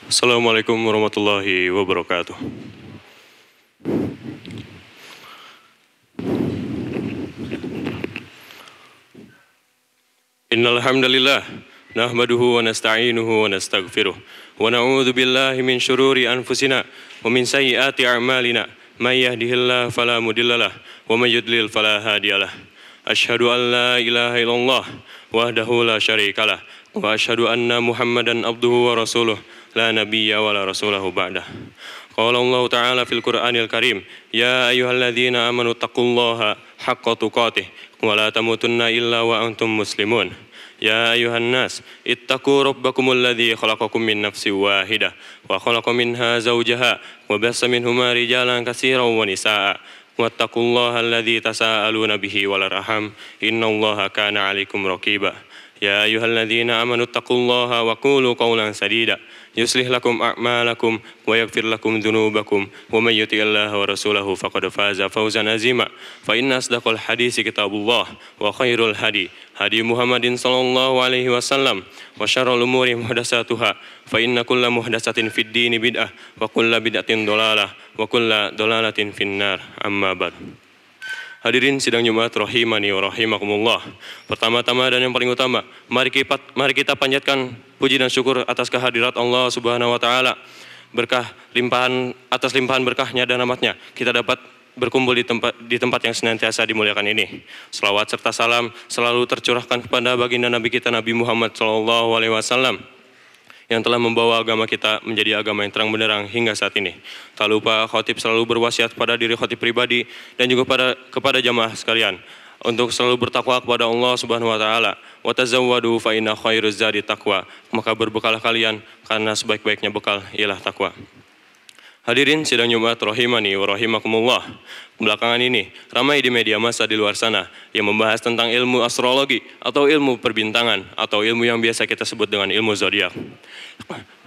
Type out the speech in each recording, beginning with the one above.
Assalamualaikum warahmatullahi wabarakatuh. Innal hamdalillah nahmaduhu wa nasta'inuhu wa nastaghfiruh wa na'udzu billahi min syururi anfusina wa min sayyiati a'malina may yahdihillahu fala mudhillalah wa may yudlil fala hadiyalah. Asyhadu an la ilaha illallah wahdahu la syarikalah wa asyhadu anna Muhammadan abduhu wa rasuluh la nabiyya wa la rasulahu ba'dah. Qala Allah Ta'ala fil Qur'anil Karim, ya ayyuhalladzina amanu taqullaha haqqa tuqatih wa la tamutunna illa wa antum muslimun. Ya ayuhan nas, ittaqu rabbakumul ladzi khalaqakum min nafsin wahidah wa khalaqa minha zawjaha wa bassa minhuma rijalan katsiran wa nisaa'a. Wattaqullaha alladzi tasaaluna bihi wal arham, innallaha kana 'alaikum raqiba. Ya ayyuhalladzina amanu taqullaha wa qulu qawlan sadida yuslih lakum a'malakum wa yaghfir lakum dhunubakum wa may yuti'illaha wa rasulahu faqad faza fawzan azima. Fa inna asdaqal hadisi kitabullah wa khairul hadi Muhammadin sallallahu alaihi wasallam wa syarrul umuri muhdatsatuha fa inna kulla muhdatsatin fid dini bid'ah wa kulla bid'atin dhalalah wa kulla dhalalatin finnar. Amma ba'd. Hadirin sidang Jumat rahimani wa rahimakumullah. Pertama-tama dan yang paling utama, mari kita panjatkan puji dan syukur atas kehadirat Allah Subhanahu wa taala. Atas limpahan berkahnya dan rahmatnya, kita dapat berkumpul di tempat yang senantiasa dimuliakan ini. Selawat serta salam selalu tercurahkan kepada baginda Nabi kita Nabi Muhammad SAW yang telah membawa agama kita menjadi agama yang terang benderang hingga saat ini. Tak lupa khotib selalu berwasiat pada diri khotib pribadi dan juga kepada jamaah sekalian untuk selalu bertakwa kepada Allah Subhanahu wa taala. Wa tazawwadu fa inna khairuz zadi taqwa. Maka berbekalah kalian karena sebaik-baiknya bekal ialah takwa. Hadirin sidang Jumat rahimani wa rahimakumullah. Belakangan ini ramai di media massa di luar sana yang membahas tentang ilmu astrologi atau ilmu perbintangan atau ilmu yang biasa kita sebut dengan ilmu zodiak.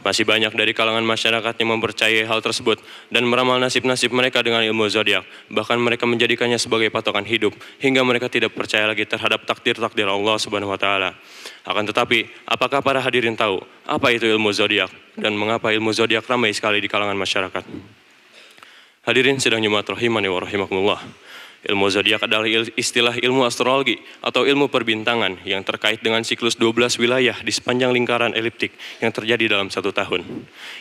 Masih banyak dari kalangan masyarakat yang mempercayai hal tersebut dan meramal nasib-nasib mereka dengan ilmu zodiak. Bahkan mereka menjadikannya sebagai patokan hidup hingga mereka tidak percaya lagi terhadap takdir-takdir Allah Subhanahu wa taala. Akan tetapi, apakah para hadirin tahu apa itu ilmu zodiak dan mengapa ilmu zodiak ramai sekali di kalangan masyarakat? Hadirin sidang Jumat rahimani wa rahimakumullah. Ilmu zodiak adalah istilah ilmu astrologi atau ilmu perbintangan yang terkait dengan siklus 12 wilayah di sepanjang lingkaran eliptik yang terjadi dalam satu tahun.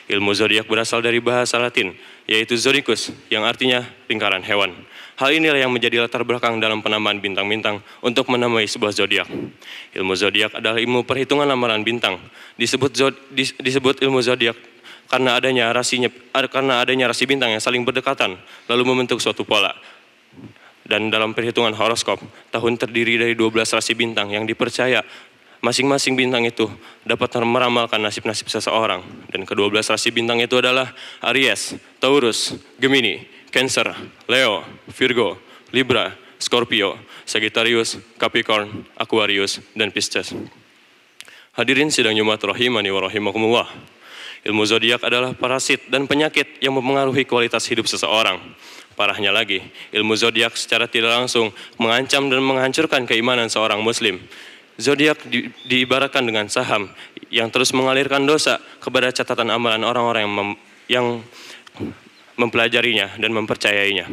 Ilmu zodiak berasal dari bahasa Latin, yaitu zodicus, yang artinya lingkaran hewan. Hal inilah yang menjadi latar belakang dalam penamaan bintang-bintang untuk menamai sebuah zodiak. Ilmu zodiak adalah ilmu perhitungan lamaran bintang. Disebut ilmu zodiak karena adanya rasi bintang yang saling berdekatan lalu membentuk suatu pola. Dan dalam perhitungan horoskop, tahun terdiri dari 12 rasi bintang yang dipercaya masing-masing bintang itu dapat meramalkan nasib-nasib seseorang. Dan ke-12 rasi bintang itu adalah Aries, Taurus, Gemini, Cancer, Leo, Virgo, Libra, Scorpio, Sagittarius, Capricorn, Aquarius, dan Pisces. Hadirin sidang Jumat rahimani wa rahimakumullah. Ilmu zodiak adalah parasit dan penyakit yang mempengaruhi kualitas hidup seseorang. Parahnya lagi, ilmu zodiak secara tidak langsung mengancam dan menghancurkan keimanan seorang muslim. Zodiak diibaratkan dengan saham yang terus mengalirkan dosa kepada catatan amalan orang-orang yang mempelajarinya dan mempercayainya.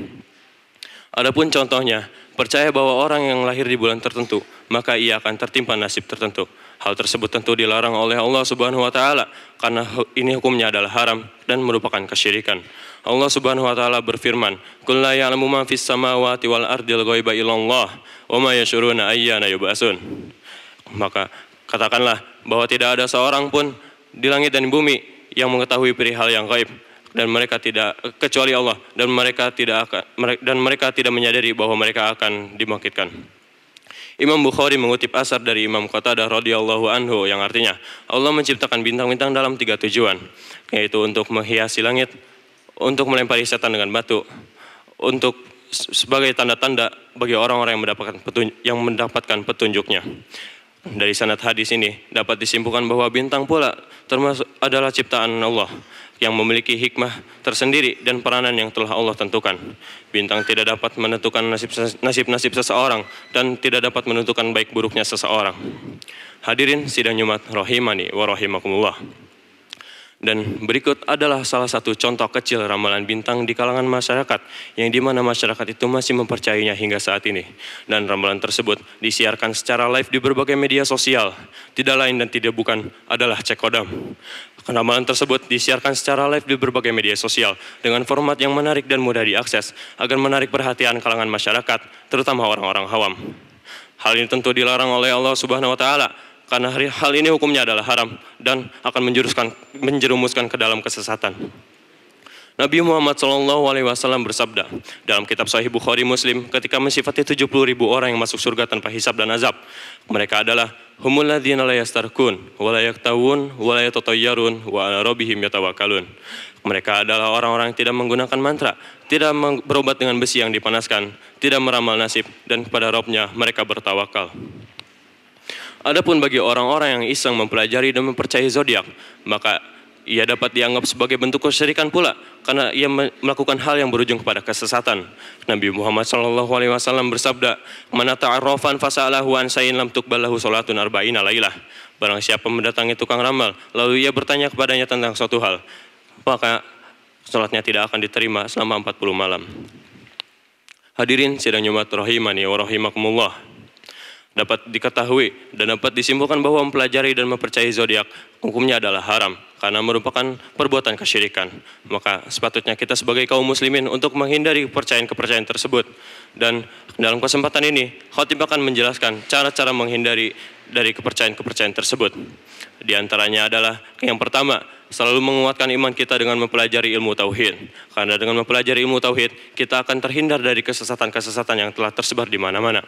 Adapun contohnya, percaya bahwa orang yang lahir di bulan tertentu, maka ia akan tertimpa nasib tertentu. Hal tersebut tentu dilarang oleh Allah Subhanahu wa taala karena ini hukumnya adalah haram dan merupakan kesyirikan. Allah Subhanahu wa taala berfirman, "Qul la ya'lamu ma fis samawati wal ardil ghaiba illallah wa ma yash'uruna ayyana yub'atsun." Maka katakanlah bahwa tidak ada seorang pun di langit dan bumi yang mengetahui perihal yang gaib dan mereka tidak kecuali Allah dan mereka tidak menyadari bahwa mereka akan dibangkitkan. Imam Bukhari mengutip asar dari Imam Qatadah radhiyallahu anhu yang artinya Allah menciptakan bintang-bintang dalam 3 tujuan, yaitu untuk menghiasi langit, untuk melempari setan dengan batu, untuk sebagai tanda-tanda bagi orang-orang yang mendapatkan petunjuknya. Dari sanad hadis ini dapat disimpulkan bahwa bintang pula termasuk adalah ciptaan Allah yang memiliki hikmah tersendiri dan peranan yang telah Allah tentukan. Bintang tidak dapat menentukan nasib-nasib seseorang dan tidak dapat menentukan baik buruknya seseorang. Hadirin sidang Jumat rahimani wa rahimakumullah. Dan berikut adalah salah satu contoh kecil ramalan bintang di kalangan masyarakat yang dimana masyarakat itu masih mempercayainya hingga saat ini. Dan ramalan tersebut disiarkan secara live di berbagai media sosial. Tidak lain dan tidak bukan adalah Cek Kodam. Ramalan tersebut disiarkan secara live di berbagai media sosial dengan format yang menarik dan mudah diakses agar menarik perhatian kalangan masyarakat, terutama orang-orang awam. Hal ini tentu dilarang oleh Allah Subhanahu wa taala karena hal ini hukumnya adalah haram dan akan menjerumuskan ke dalam kesesatan. Nabi Muhammad SAW bersabda dalam kitab Sahih Bukhari Muslim ketika mensifati 70.000 orang yang masuk surga tanpa hisab dan azab. Mereka adalah humul ladzina la yastarqun wa la yaktawun wa la yatatayyarun wa ala rabbihim yatawakkalun. Mereka adalah orang-orang yang tidak menggunakan mantra, tidak berobat dengan besi yang dipanaskan, tidak meramal nasib, dan kepada Rabb-Nya mereka bertawakal. Adapun bagi orang-orang yang iseng mempelajari dan mempercayai zodiak, maka ia dapat dianggap sebagai bentuk kesyirikan pula karena ia melakukan hal yang berujung kepada kesesatan. Nabi Muhammad SAW bersabda, "Man ta'arrafan fasa'alahu an shay'in lam tuqballahu salatun arba'ina lailah." Barang siapa mendatangi tukang ramal, lalu ia bertanya kepadanya tentang suatu hal, maka salatnya tidak akan diterima selama 40 malam. Hadirin sidang Jumat rahimani wa rahimakumullah. Dapat diketahui dan dapat disimpulkan bahwa mempelajari dan mempercayai zodiak hukumnya adalah haram karena merupakan perbuatan kesyirikan. Maka sepatutnya kita sebagai kaum muslimin untuk menghindari kepercayaan-kepercayaan tersebut. Dan dalam kesempatan ini, khatib akan menjelaskan cara-cara menghindari dari kepercayaan-kepercayaan tersebut. Di antaranya adalah yang pertama, selalu menguatkan iman kita dengan mempelajari ilmu tauhid. Karena dengan mempelajari ilmu tauhid, kita akan terhindar dari kesesatan-kesesatan yang telah tersebar di mana-mana.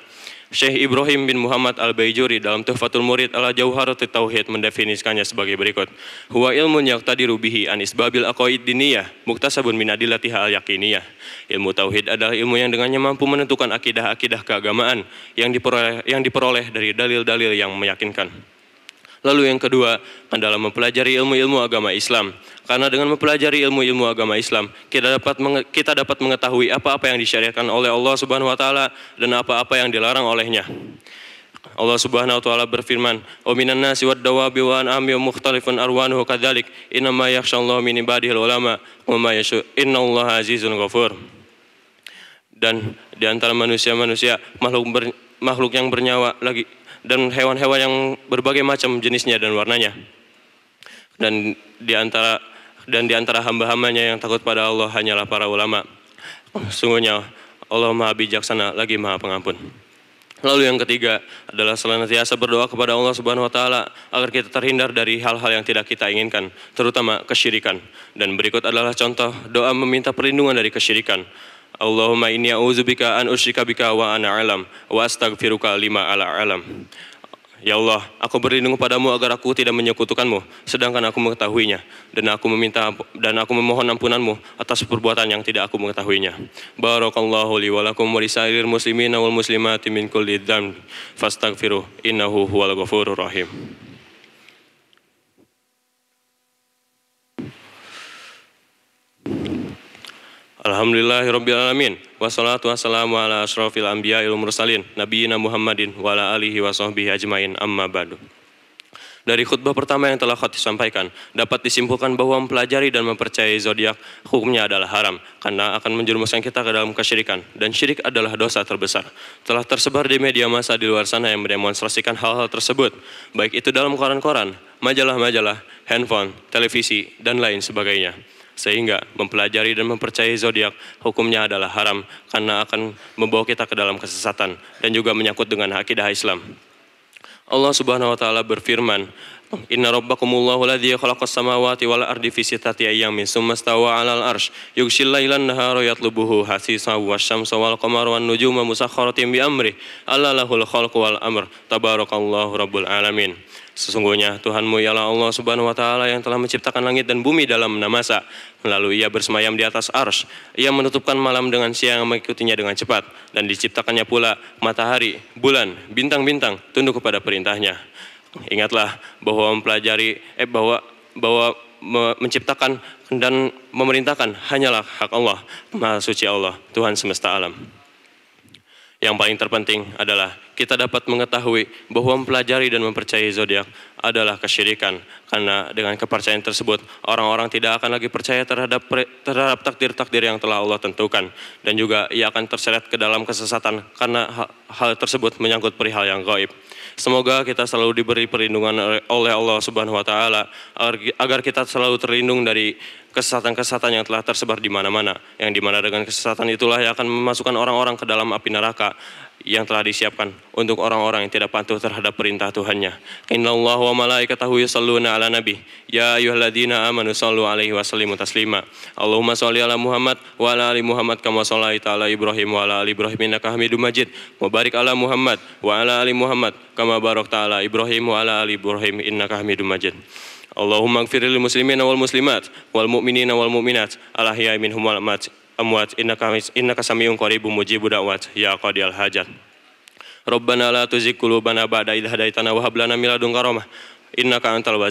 Syekh Ibrahim bin Muhammad Al-Baijuri dalam Tuhfatul Murid ala Jauharatut Tauhid mendefinisikannya sebagai berikut. Huwa ilmun yaqtadiru bihi an isbabil aqaid diniyah muktasabun min adillatiha al-yaqiniyah. Ilmu tauhid adalah ilmu yang dengannya mampu menentukan akidah-akidah keagamaan yang diperoleh dari dalil-dalil yang meyakinkan. Lalu yang kedua adalah mempelajari ilmu-ilmu agama Islam. Karena dengan mempelajari ilmu-ilmu agama Islam, kita dapat mengetahui apa-apa yang disyariatkan oleh Allah Subhanahu wa taala dan apa-apa yang dilarang olehnya. Allah Subhanahu wa taala berfirman, "Wa minan nasi wad dawabi wa an'ami mukhtalifun arwanuhu kadzalik, innama yakhsyallaha min ibadihil ulama wa ma yashu innallaha azizun ghafur." Dan di antara manusia-manusia, makhluk yang bernyawa lagi dan hewan-hewan yang berbagai macam jenisnya dan warnanya. Dan di antara hamba-hambanya yang takut pada Allah hanyalah para ulama. Sungguhnya Allah Maha Bijaksana lagi Maha Pengampun. Lalu yang ketiga adalah senantiasa berdoa kepada Allah Subhanahu wa taala agar kita terhindar dari hal-hal yang tidak kita inginkan, terutama kesyirikan. Dan berikut adalah contoh doa meminta perlindungan dari kesyirikan. Allahumma inni a'udzubika an usyrika bika wa ana alam wa astaghfiruka lima ala alam. Ya Allah, aku berlindung padamu agar aku tidak menyekutukanmu sedangkan aku mengetahuinya, dan aku memohon ampunanmu atas perbuatan yang tidak aku mengetahuinya. Barakallahu li wa lakum wa lisairil muslimina wal muslimati min kulli dzambi fastaghfiruh innahu huwal ghafurur rahim. Alhamdulillahirrabbilalamin. Wassalatu wassalamu ala ashrafil anbiya wal mursalin nabiyina Muhammadin wa ala alihi wa sahbihi ajmain amma ba'du. Dari khutbah pertama yang telah khatib sampaikan, dapat disimpulkan bahwa mempelajari dan mempercayai zodiak hukumnya adalah haram karena akan menjerumuskan kita ke dalam kesyirikan, dan syirik adalah dosa terbesar. Telah tersebar di media massa di luar sana yang mendemonstrasikan hal-hal tersebut, baik itu dalam koran-koran, majalah-majalah, handphone, televisi, dan lain sebagainya. Sehingga mempelajari dan mempercayai zodiak hukumnya adalah haram karena akan membawa kita ke dalam kesesatan dan juga menyangkut dengan akidah Islam. Allah Subhanahu wa taala berfirman, "Inna rabbakumullahu alladzi khalaqas samawati wal ardi fi sittati ayyamin tsumma stawa 'alal arsy yughshil laila an-nahara yatlubuhu hasisan wasyamsa wal qamara wan nujuma musakhkharatin bi amri alla lahul khalqu wal amr tabarakallahu rabbul alamin." Sesungguhnya Tuhanmu ialah Allah Subhanahu wa taala yang telah menciptakan langit dan bumi dalam 6 masa. Lalu ia bersemayam di atas arsy. Ia menutupkan malam dengan siang yang mengikutinya dengan cepat, dan diciptakannya pula matahari, bulan, bintang-bintang tunduk kepada perintahnya. Ingatlah bahwa menciptakan dan memerintahkan hanyalah hak Allah, Maha Suci Allah, Tuhan semesta alam. Yang paling terpenting adalah kita dapat mengetahui bahwa mempelajari dan mempercayai zodiak adalah kesyirikan. Karena dengan kepercayaan tersebut, orang-orang tidak akan lagi percaya terhadap takdir-takdir yang telah Allah tentukan. Dan juga ia akan terseret ke dalam kesesatan karena hal tersebut menyangkut perihal yang gaib. Semoga kita selalu diberi perlindungan oleh Allah Subhanahu wa taala agar kita selalu terlindung dari kesesatan-kesesatan yang telah tersebar di mana-mana, yang dimana dengan kesesatan itulah yang akan memasukkan orang-orang ke dalam api neraka yang telah disiapkan untuk orang-orang yang tidak patuh terhadap perintah Tuhannya. Innallaha wa malaikatahu yusholluna 'alan nabi ya ayyuhalladzina amanu shallu 'alaihi wa sallimu taslima. Allahumma shalli 'ala Muhammad wa 'ala ali Muhammad kama shallaita 'ala Ibrahim wa 'ala ali Ibrahim innaka Hamidum Majid. Wa barik 'ala Muhammad wa 'ala ali Muhammad kama barakta 'ala Ibrahim wa 'ala ali Ibrahim innaka Hamidum Majid. Allahumma ighfir lil muslimina wal muslimat wal mu'minina wal mu'minat al ahya'i minhum wal amwat innaka sami'un qaribun mujibud da'wat ya qadiyal hajat. Rabbana la tuzigh qulubana ba'da idh hadaitana wa hab lana min ladunka rahmah innaka antal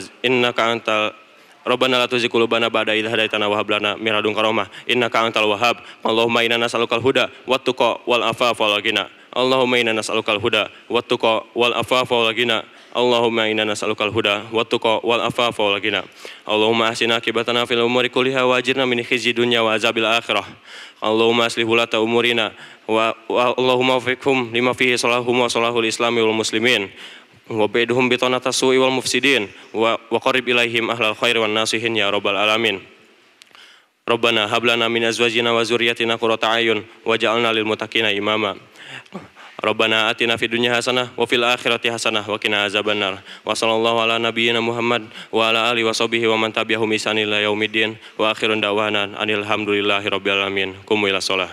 Rabbana la tuzigh qulubana ba'da idh hadaitana wa hab lana min ladunka rahmah innaka antal wahhab. Allahumma inna nas'alukal huda wat tuqa wal afafa wal ghina. Allahumma inna nas'alukal huda wat tuqa wal afafa wal ghina. Allahumma inna nas'alukal huda wat tuqa wal afafa wal ghina. Allahumma ahsina akibatana fil umuri kulliha wa ajirna min khizyi dunya wa azabil akhirah. Allahumma aslih ulata umurina wa Allahumma waffiqhum lima fihi salahum wa salahul islami wal muslimin wa ba'idhum bitanata su'i wal mufsidin wa qarib ilaihim ahlal khair wan nasihin ya rabbal alamin. Rabbana hab lana min azwajina wa dzurriyyatina qurrata a'yun waj'alna lil muttaqina imama. Rabbana atina fid dunya hasanah wa fil akhirati hasanah wa qina azabannar. Wa sallallahu ala nabiyyina Muhammad wa ala alihi wa sahbihi wa man tabi'ahum bi ihsan ila yaumiddin wa akhirun da'wana anil hamdulillahi rabbil alamin. Qumu ila shalah.